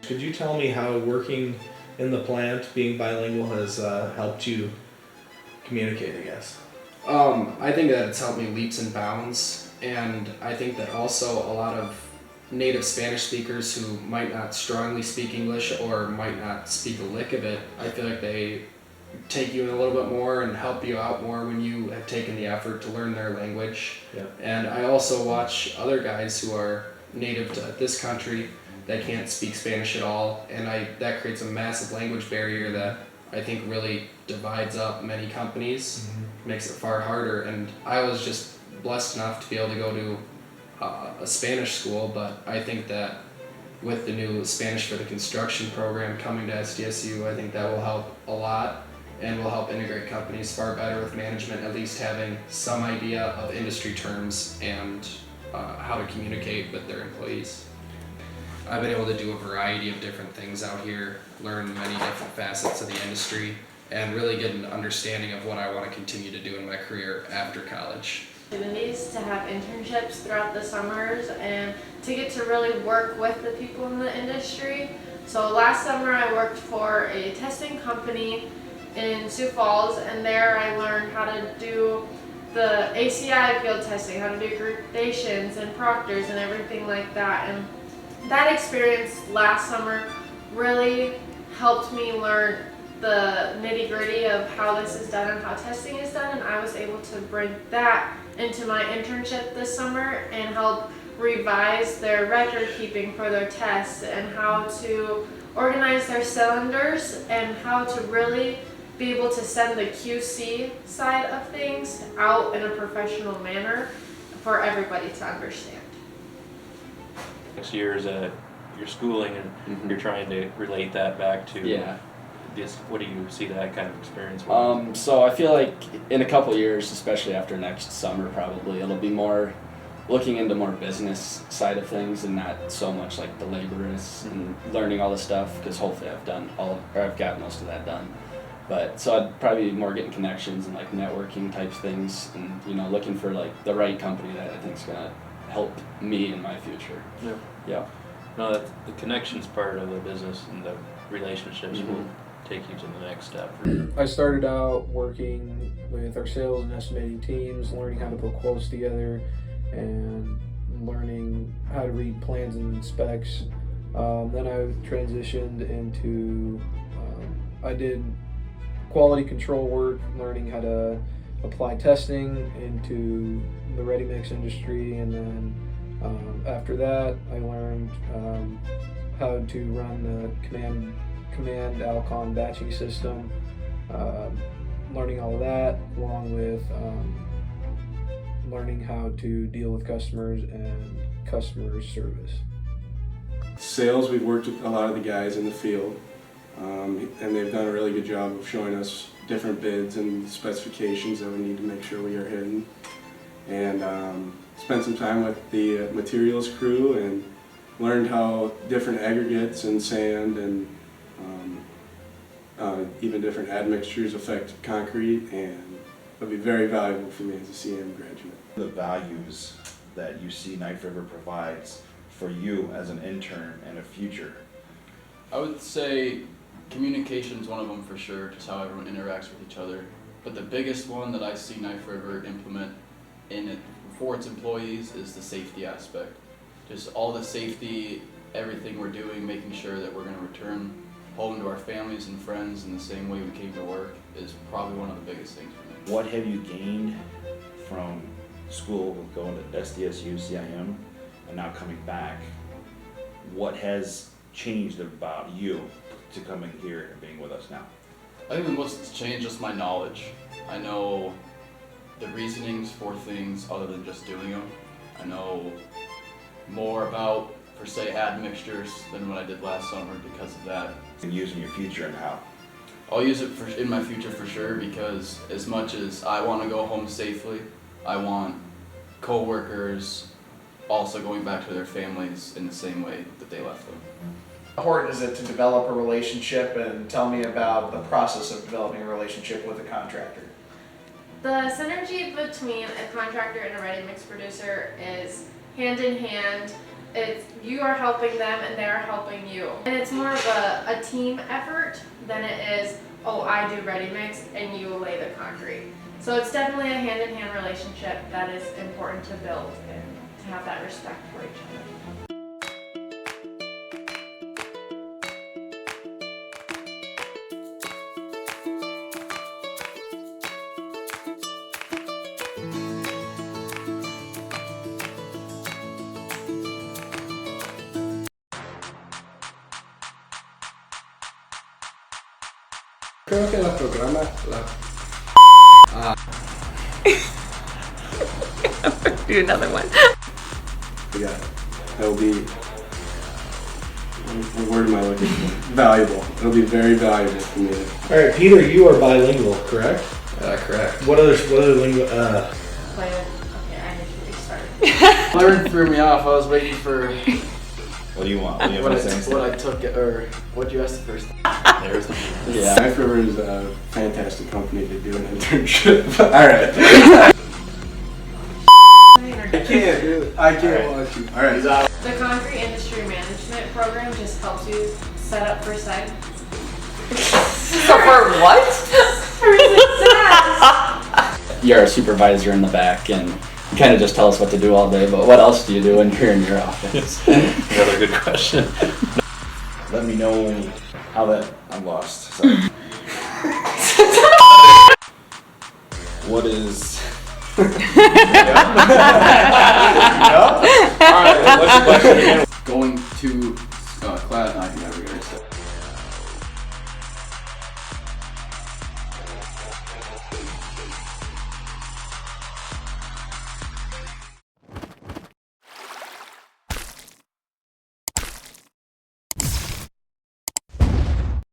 Could you tell me how working in the plant, being bilingual, has helped you communicate, I guess? I think that it's helped me leaps and bounds, and I think that also a lot of native Spanish speakers who might not strongly speak English or might not speak a lick of it, I feel like they take you in a little bit more and help you out more when you have taken the effort to learn their language. Yeah. And I also watch other guys who are native to this country that can't speak Spanish at all, and that creates a massive language barrier that I think really divides up many companies, makes it far harder. And I was just blessed enough to be able to go to a Spanish school, but I think that with the new Spanish for the Construction program coming to SDSU, I think that will help a lot and will help integrate companies far better with management, at least having some idea of industry terms and how to communicate with their employees. I've been able to do a variety of different things out here, learn many different facets of the industry, and really get an understanding of what I want to continue to do in my career after college. Opportunities to have internships throughout the summers and to get to really work with the people in the industry. So last summer I worked for a testing company in Sioux Falls, and there I learned how to do the ACI field testing, how to do gradations and proctors and everything like that. And that experience last summer really helped me learn the nitty-gritty of how this is done and how testing is done, and I was able to bring that into my internship this summer and help revise their record keeping for their tests and how to organize their cylinders and how to really be able to send the QC side of things out in a professional manner for everybody to understand. Next year is your schooling, and you're trying to relate that back to this. What do you see that kind of experience with? So I feel like in a couple years, especially after next summer, probably it'll be more looking into more business side of things and not so much like the laborious and learning all the stuff, because hopefully I've got most of that done. But so I'd probably be more getting connections and like networking type things, and looking for like the right company that I think is gonna help me in my future. Yeah. No, the connections part of the business and the relationships will take you to the next step. I started out working with our sales and estimating teams, learning how to put quotes together and learning how to read plans and specs. Then I transitioned into, I did quality control work, learning how to apply testing into the ready mix industry, and then after that I learned how to run the command Alcon batching system, learning all of that, along with learning how to deal with customers and customer service. Sales, we've worked with a lot of the guys in the field, and they've done a really good job of showing us different bids and specifications that we need to make sure we are hitting. And spent some time with the materials crew and learned how different aggregates and sand and even different admixtures affect concrete, and it'll be very valuable for me as a CIM graduate. The values that you see Knife River provides for you as an intern and a future? I would say communication is one of them for sure, just how everyone interacts with each other. But the biggest one that I see Knife River implement in it for its employees is the safety aspect. Just all the safety, everything we're doing, making sure that we're going to return home to our families and friends in the same way we came to work is probably one of the biggest things for me. What have you gained from school, going to SDSU, CIM, and now coming back? What has changed about you to coming here and being with us now? I think the most that's changed is my knowledge. I know the reasonings for things other than just doing them. I know more about, per se, admixtures than what I did last summer because of that. And using your future and how? I'll use it in my future for sure, because as much as I want to go home safely, I want co-workers also going back to their families in the same way that they left them. How important is it to develop a relationship, and tell me about the process of developing a relationship with a contractor? The synergy between a contractor and a ready mix producer is hand in hand. It's you are helping them and they're helping you. And it's more of a team effort than it is, oh, I do ready mix and you lay the concrete. So it's definitely a hand-in-hand relationship that is important to build and to have that respect for each other. Creo que la programa, Do another one. yeah, it'll be, what word am I looking for? Valuable. It'll be very valuable for me. All right, Peter, you are bilingual, correct? Correct. What other lingual? Okay, I need to restart. Learn threw me off. I was waiting for What do you want? What do you what have to say? I took, or what you asked the first. There's the Yeah. Knife River is a fantastic company to do an internship. Alright. I can't watch you. Alright. The concrete industry management program just helps you set up for site. So for what? For success. You're a supervisor in the back and you kind of just tell us what to do all day, but what else do you do when you're in your office? Another good question. Let me know how that. I'm lost. Sorry. What is? Alright, what's the question again? Going to class,